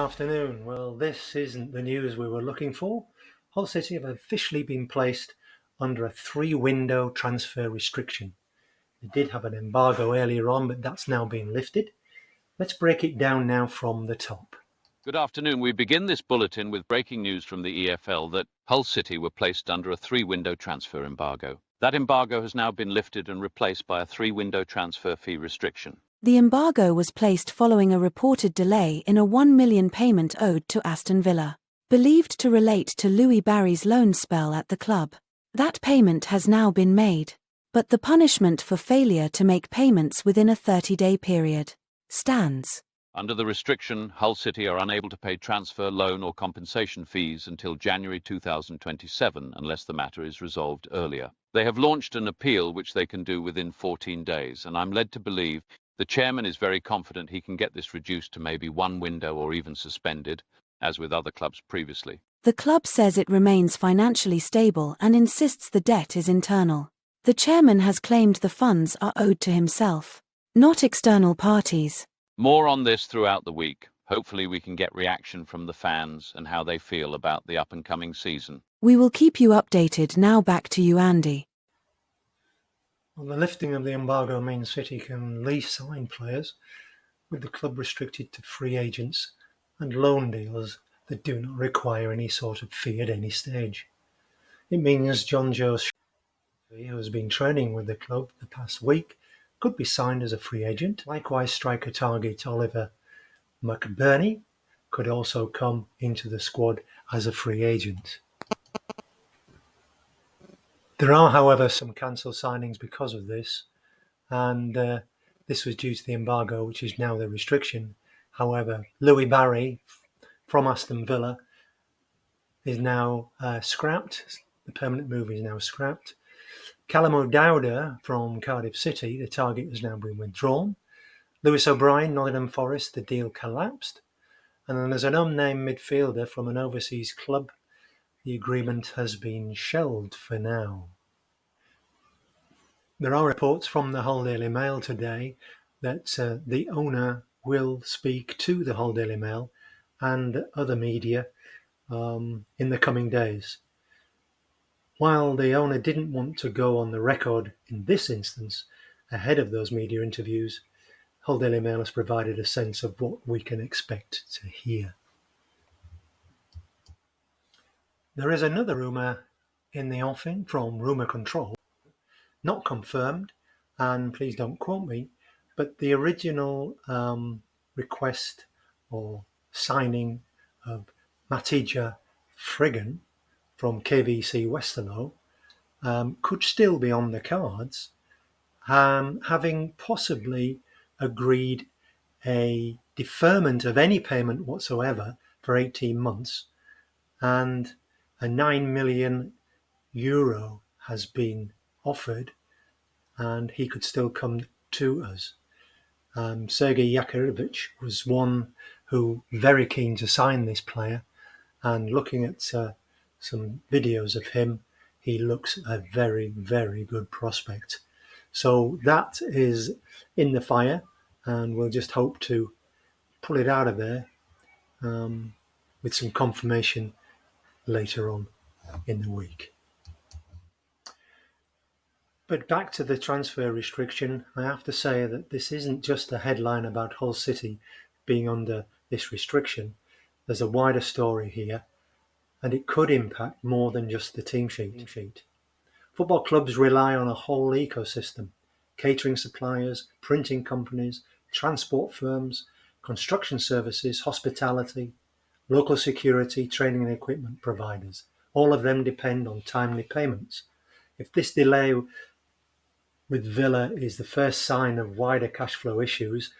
afternoon. Well, this isn't the news we were looking for. Hull City have officially been placed under a three-window transfer restriction. They did have an embargo earlier on, but that's now been lifted. Let's break it down now from the top. Good afternoon. We begin this bulletin with breaking news from the EFL that Hull City were placed under a three-window transfer embargo. That embargo has now been lifted and replaced by a three-window transfer fee restriction. The embargo was placed following a reported delay in a £1 million payment owed to Aston Villa, believed to relate to Louis Barry's loan spell at the club. That payment has now been made, but the punishment for failure to make payments within a 30-day period stands. Under the restriction, Hull City are unable to pay transfer, loan or compensation fees until January 2027 unless the matter is resolved earlier. They have launched an appeal which they can do within 14 days, and I'm led to believe the chairman is very confident he can get this reduced to maybe one window or even suspended, as with other clubs previously. The club says it remains financially stable and insists the debt is internal. The chairman has claimed the funds are owed to himself, not external parties. More on this throughout the week. Hopefully we can get reaction from the fans and how they feel about the up-and-coming season. We will keep you updated. Now back to you, Andy. Well, the lifting of the embargo means City can sign players, with the club restricted to free agents and loan deals that do not require any sort of fee at any stage. It means John Joe, who has been training with the club the past week, could be signed as a free agent. Likewise, striker target Oliver McBurney could also come into the squad as a free agent. There are, however, some cancelled signings because of this, and this was due to the embargo, which is now the restriction. However, Louis Barry from Aston Villa is now scrapped. The permanent move is now scrapped. Callum O'Dowda from Cardiff City, the target has now been withdrawn. Lewis O'Brien, Nottingham Forest, the deal collapsed. And then there's an unnamed midfielder from an overseas club. The agreement has been shelved for now. There are reports from the Hull Daily Mail today that the owner will speak to the Hull Daily Mail and other media in the coming days. While the owner didn't want to go on the record in this instance ahead of those media interviews, Hull Daily Mail has provided a sense of what we can expect to hear. There is another rumour in the offing from Rumour Control, not confirmed, and please don't quote me, but the original request or signing of Matija Friggin from KVC Westerlo could still be on the cards, having possibly agreed a deferment of any payment whatsoever for 18 months, and a €9 million has been offered, and he could still come to us. Sergei Yakirovich was one who very keen to sign this player, and looking at some videos of him, he looks a very, very good prospect. So that is in the fire, and we'll just hope to pull it out of there with some confirmation later on in the week. But back to the transfer restriction, I have to say that this isn't just a headline about Hull City being under this restriction. There's a wider story here, and it could impact more than just the team sheet. Football clubs rely on a whole ecosystem: catering suppliers, printing companies, transport firms, construction services, hospitality, local security, training and equipment providers. All of them depend on timely payments. If this delay with Villa is the first sign of wider cash flow issues,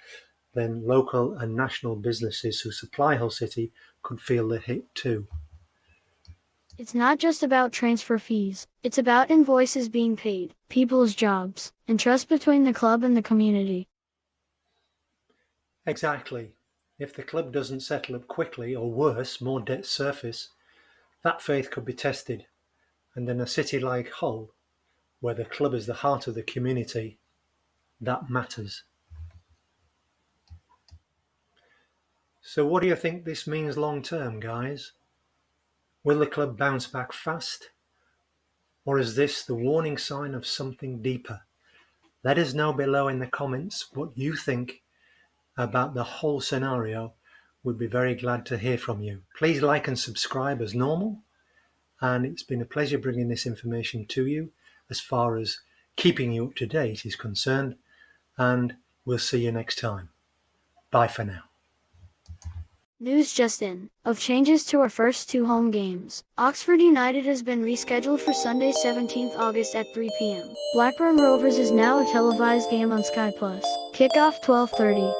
then local and national businesses who supply Hull City could feel the hit too. It's not just about transfer fees. It's about invoices being paid, people's jobs, and trust between the club and the community. Exactly. If the club doesn't settle up quickly, or worse, more debts surface, that faith could be tested. And in a city like Hull, where the club is the heart of the community, that matters. So what do you think this means long term, guys? Will the club bounce back fast? Or is this the warning sign of something deeper? Let us know below in the comments what you think about the whole scenario. We'd be very glad to hear from you. Please like and subscribe as normal. And it's been a pleasure bringing this information to you as far as keeping you up to date is concerned. And we'll see you next time. Bye for now. News just in, of changes to our first 2 home games. Oxford United has been rescheduled for Sunday 17th August at 3 p.m. Blackburn Rovers is now a televised game on Sky Plus. Kickoff 12:30.